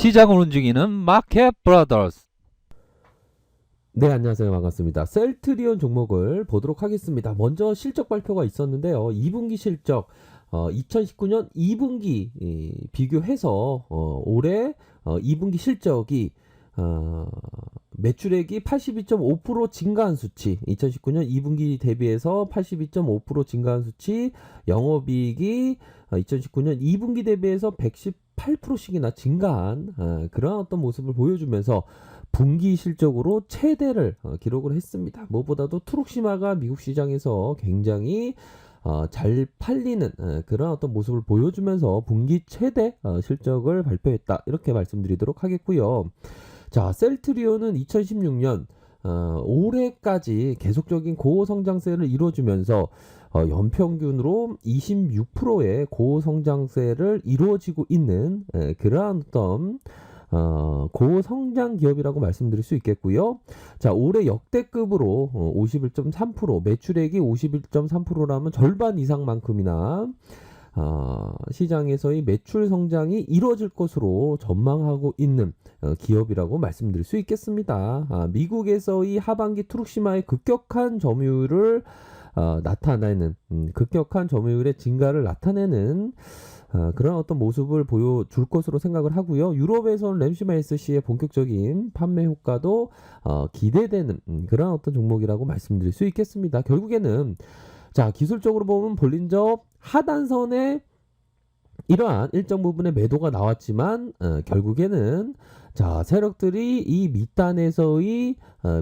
시장을 움직이는 마켓 브라더스. 네, 안녕하세요. 반갑습니다. 셀트리온 종목을 보도록 하겠습니다. 먼저 실적 발표가 있었는데요. 2분기 실적, 2019년 2분기 비교해서 올해 2분기 실적이 매출액이 82.5% 증가한 수치, 2019년 2분기 대비해서 82.5% 증가한 수치, 영업이익이 2019년 2분기 대비해서 118%씩이나 증가한 그런 어떤 모습을 보여주면서 분기 실적으로 최대를 기록을 했습니다. 무엇보다도 트룩시마가 미국 시장에서 굉장히 잘 팔리는 그런 어떤 모습을 보여주면서 분기 최대 실적을 발표했다, 이렇게 말씀드리도록 하겠고요. 자, 셀트리온은 2016년 올해까지 계속적인 고성장세를 이루어주면서 연평균으로 26%의 고성장세를 이루어지고 있는 그러한 어떤 고성장 기업이라고 말씀드릴 수 있겠고요. 자, 올해 역대급으로 51.3%, 매출액이 51.3%라면 절반 이상만큼이나 시장에서의 매출 성장이 이루어질 것으로 전망하고 있는 기업이라고 말씀드릴 수 있겠습니다. 미국에서의 하반기 트룩시마의 급격한 점유율을 나타내는 급격한 점유율의 증가를 나타내는 그런 어떤 모습을 보여줄 것으로 생각을 하고요. 유럽에서는 램시마 SC의 본격적인 판매 효과도 기대되는 그런 어떤 종목이라고 말씀드릴 수 있겠습니다. 결국에는 자, 기술적으로 보면 볼린저 하단선에 이러한 일정 부분의 매도가 나왔지만 결국에는 자, 세력들이 이 밑단에서의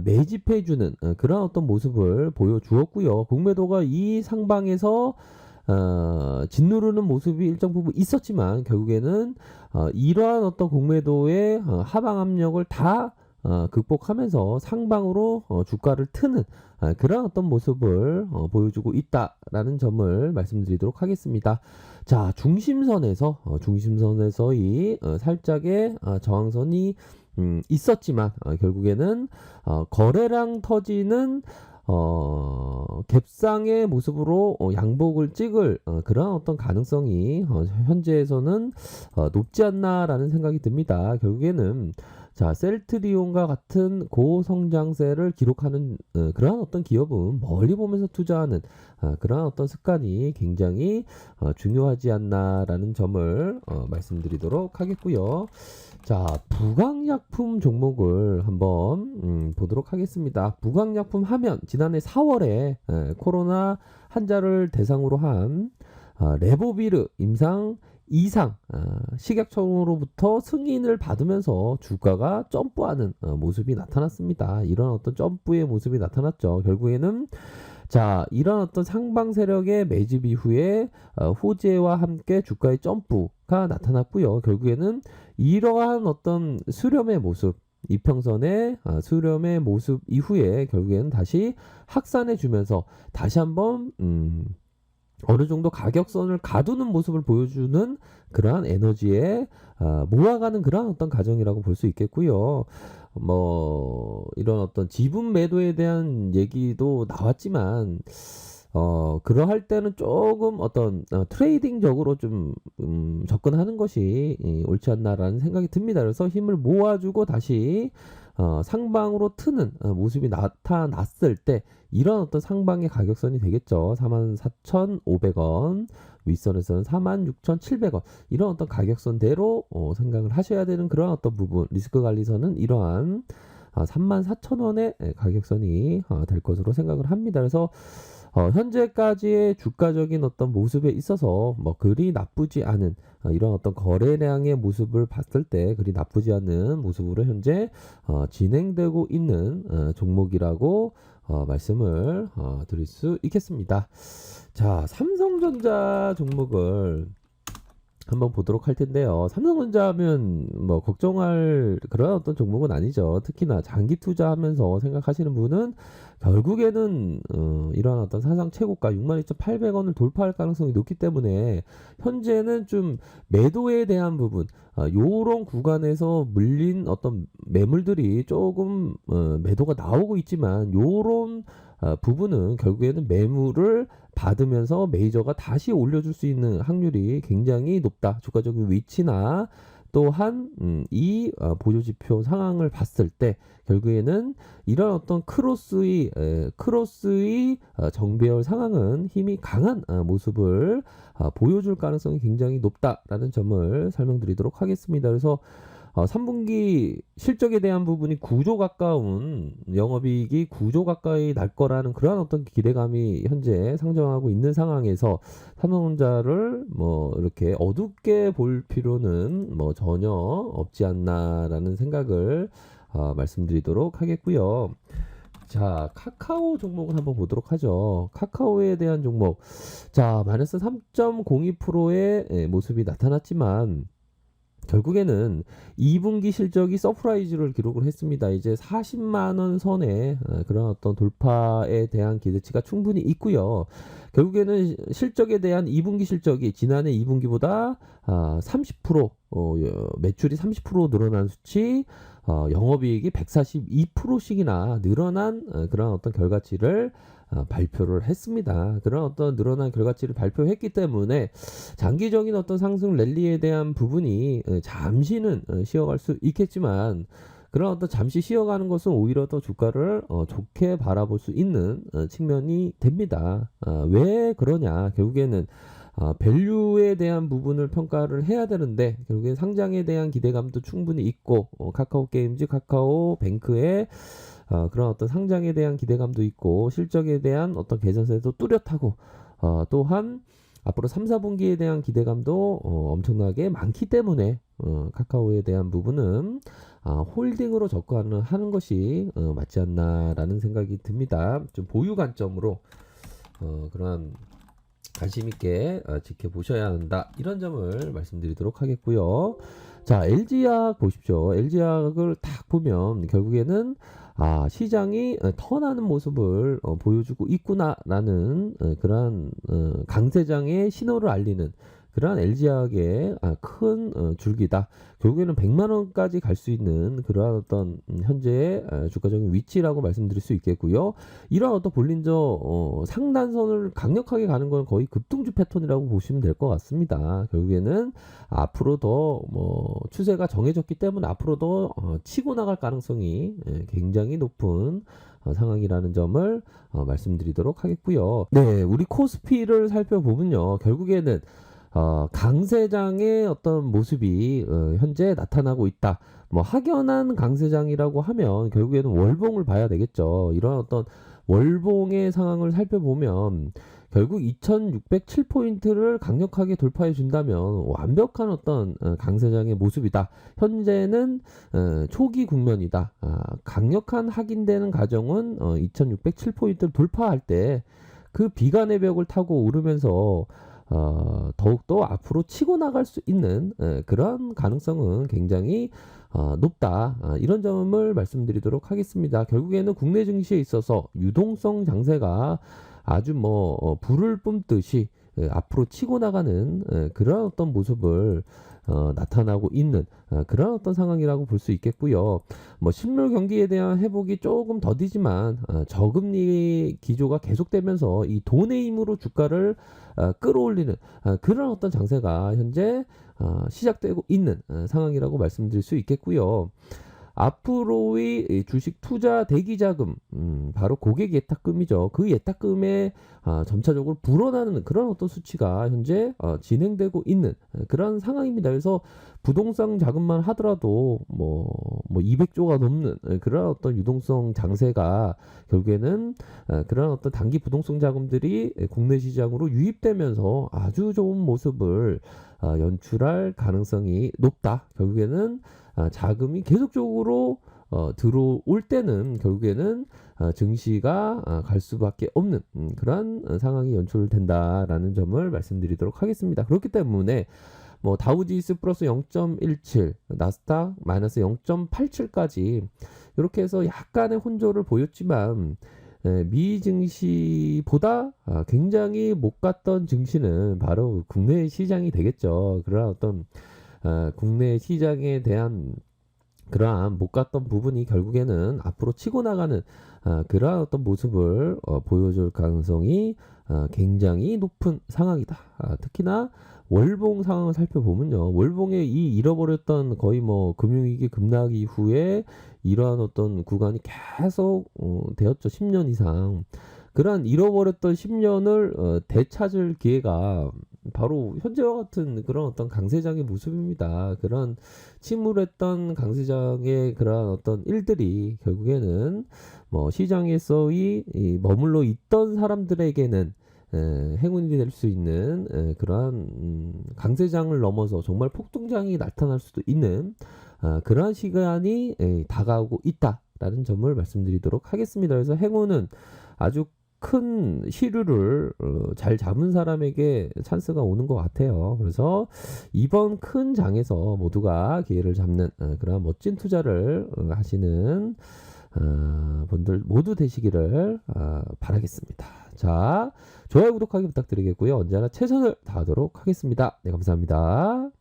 매집해주는 그런 어떤 모습을 보여주었고요. 공매도가 이 상방에서 짓누르는 모습이 일정 부분 있었지만 결국에는 이러한 어떤 공매도의 하방 압력을 다 극복하면서 상방으로 주가를 트는 그런 어떤 모습을 보여주고 있다라는 점을 말씀드리도록 하겠습니다. 자, 중심선에서의 살짝의 저항선이 있었지만 결국에는 거래량 터지는 갭상의 모습으로 양복을 찍을 그런 어떤 가능성이 현재에서는 높지 않나라는 생각이 듭니다. 결국에는 자, 셀트리온과 같은 고성장세를 기록하는 그런 어떤 기업은 멀리 보면서 투자하는 그런 어떤 습관이 굉장히 중요하지 않나라는 점을 말씀드리도록 하겠고요. 자, 부강약품 종목을 한번 보도록 하겠습니다. 부강약품 하면 지난해 4월에 코로나 환자를 대상으로 한 레보비르 임상 2상 식약청으로부터 승인을 받으면서 주가가 점프하는 모습이 나타났습니다. 이런 어떤 점프의 모습이 나타났죠. 결국에는 자, 이런 어떤 상방 세력의 매집 이후에 호재와 함께 주가의 점프가 나타났고요. 결국에는 이러한 어떤 수렴의 모습, 이평선의 수렴의 모습 이후에 결국에는 다시 확산해 주면서 다시 한번 어느 정도 가격선을 가두는 모습을 보여주는 그러한 에너지에 모아가는 그러한 어떤 과정이라고 볼 수 있겠고요. 뭐 이런 어떤 지분 매도에 대한 얘기도 나왔지만 그러할 때는 조금 어떤 트레이딩적으로 좀 접근하는 것이 옳지 않나라는 생각이 듭니다. 그래서 힘을 모아주고 다시 상방으로 트는 모습이 나타났을 때 이런 어떤 상방의 가격선이 되겠죠. 44,500원, 윗선에서는 46,700원, 이런 어떤 가격선대로 생각을 하셔야 되는 그런 어떤 부분, 리스크 관리선은 이러한 34,000원의 가격선이 될 것으로 생각을 합니다. 그래서 현재까지의 주가적인 어떤 모습에 있어서 뭐 그리 나쁘지 않은 이런 어떤 거래량의 모습을 봤을 때 그리 나쁘지 않은 모습으로 현재 진행되고 있는 종목이라고 말씀을 드릴 수 있겠습니다. 자, 삼성전자 종목을 한번 보도록 할 텐데요. 삼성전자 하면 뭐 걱정할 그런 어떤 종목은 아니죠. 특히나 장기 투자하면서 생각하시는 분은 결국에는 이러한 어떤 사상 최고가 62,800원을 돌파할 가능성이 높기 때문에 현재는 좀 매도에 대한 부분, 요런 구간에서 물린 어떤 매물들이 조금 매도가 나오고 있지만 요런 부분은 결국에는 매물을 받으면서 메이저가 다시 올려줄 수 있는 확률이 굉장히 높다. 주가적인 위치나 또한 이 보조지표 상황을 봤을 때 결국에는 이런 어떤 크로스의 정배열 상황은 힘이 강한 모습을 보여줄 가능성이 굉장히 높다라는 점을 설명드리도록 하겠습니다. 그래서 3분기 실적에 대한 부분이 9조 가까운 영업이익이 9조 가까이 날 거라는 그러한 어떤 기대감이 현재 상정하고 있는 상황에서 삼성전자를 뭐 이렇게 어둡게 볼 필요는 뭐 전혀 없지 않나라는 생각을 말씀드리도록 하겠고요. 자, 카카오 종목을 한번 보도록 하죠. 카카오에 대한 종목. 자, 마이너스 3.02%의 모습이 나타났지만 결국에는 2분기 실적이 서프라이즈를 기록을 했습니다. 이제 40만 원 선에 그런 어떤 돌파에 대한 기대치가 충분히 있고요. 결국에는 실적에 대한 2분기 실적이 지난해 2분기보다 30% 매출이 30% 늘어난 수치, 영업이익이 142%씩이나 늘어난 그런 어떤 결과치를 발표를 했습니다. 그런 어떤 늘어난 결과치를 발표했기 때문에 장기적인 어떤 상승 랠리에 대한 부분이 잠시는 쉬어갈 수 있겠지만 그런 어떤 잠시 쉬어가는 것은 오히려 더 주가를 좋게 바라볼 수 있는 측면이 됩니다. 왜 그러냐? 결국에는 밸류에 대한 부분을 평가를 해야 되는데 결국엔 상장에 대한 기대감도 충분히 있고 카카오 게임즈, 카카오 뱅크의 그런 어떤 상장에 대한 기대감도 있고 실적에 대한 어떤 개선세도 뚜렷하고 또한 앞으로 3, 4분기에 대한 기대감도 엄청나게 많기 때문에 카카오에 대한 부분은 홀딩으로 접근을 하는 것이 맞지 않나라는 생각이 듭니다. 좀 보유 관점으로 그런 관심 있게 지켜보셔야 한다. 이런 점을 말씀드리도록 하겠고요. 자, LG화학 보십시오. LG화학을 딱 보면 결국에는 시장이 턴하는 모습을 보여주고 있구나라는 그러한 강세장의 신호를 알리는 그러한 LG화학의 큰 줄기다. 결국에는 100만 원까지 갈 수 있는 그러한 어떤 현재의 주가적인 위치라고 말씀드릴 수 있겠고요. 이런 어떤 볼린저 상단선을 강력하게 가는 건 거의 급등주 패턴이라고 보시면 될 것 같습니다. 결국에는 앞으로 더 추세가 정해졌기 때문에 앞으로 더 치고 나갈 가능성이 굉장히 높은 상황이라는 점을 말씀드리도록 하겠고요. 네, 우리 코스피를 살펴보면요. 결국에는 강세장의 어떤 모습이 현재 나타나고 있다. 뭐 확연한 강세장이라고 하면 결국에는 월봉을 봐야 되겠죠. 이런 어떤 월봉의 상황을 살펴보면 결국 2607포인트를 강력하게 돌파해 준다면 완벽한 어떤 강세장의 모습이다. 현재는 초기 국면이다. 강력한 확인되는 가정은 2607포인트를 돌파할 때 그 비관의 벽을 타고 오르면서 더욱더 앞으로 치고 나갈 수 있는 그런 가능성은 굉장히 높다. 이런 점을 말씀드리도록 하겠습니다. 결국에는 국내 증시에 있어서 유동성 장세가 아주 불을 뿜듯이 앞으로 치고 나가는 그런 어떤 모습을 나타나고 있는 그런 어떤 상황이라고 볼 수 있겠고요. 실물 경기에 대한 회복이 조금 더디지만 저금리 기조가 계속되면서 이 돈의 힘으로 주가를 끌어올리는 그런 어떤 장세가 현재 시작되고 있는 상황이라고 말씀드릴 수 있겠고요. 앞으로의 주식 투자 대기 자금, 바로 고객 예탁금이죠. 그 예탁금에 점차적으로 불어나는 그런 어떤 수치가 현재 진행되고 있는 그런 상황입니다. 그래서 부동산 자금만 하더라도 200조가 넘는 그런 어떤 유동성 장세가 결국에는 그런 어떤 단기 부동산 자금들이 국내 시장으로 유입되면서 아주 좋은 모습을 연출할 가능성이 높다. 결국에는 자금이 계속적으로 들어올 때는 결국에는 증시가 갈 수밖에 없는 그런 상황이 연출된다라는 점을 말씀드리도록 하겠습니다. 그렇기 때문에 다우지수 플러스 0.17, 나스닥 마이너스 0.87까지 이렇게 해서 약간의 혼조를 보였지만 미 증시보다 굉장히 못 갔던 증시는 바로 국내 시장이 되겠죠. 그런 어떤 국내 시장에 대한 그러한 못 갔던 부분이 결국에는 앞으로 치고 나가는 그러한 어떤 모습을 보여줄 가능성이 굉장히 높은 상황이다. 특히나 월봉 상황을 살펴보면요. 월봉의 이 잃어버렸던 거의 뭐 금융위기 급락 이후에 이러한 어떤 구간이 계속 되었죠. 10년 이상. 그러한 잃어버렸던 10년을 되찾을 기회가 바로 현재와 같은 그런 어떤 강세장의 모습입니다. 그런 침울했던 강세장의 그런 어떤 일들이 결국에는 뭐 시장에서의 머물러 있던 사람들에게는 행운이 될 수 있는 그러한 강세장을 넘어서 정말 폭등장이 나타날 수도 있는 그러한 시간이 다가오고 있다라는 점을 말씀드리도록 하겠습니다. 그래서 행운은 아주 큰 시류를 잘 잡은 사람에게 찬스가 오는 것 같아요. 그래서 이번 큰 장에서 모두가 기회를 잡는 그런 멋진 투자를 하시는 분들 모두 되시기를 바라겠습니다. 자, 좋아요, 구독하기 부탁드리겠고요. 언제나 최선을 다하도록 하겠습니다. 네, 감사합니다.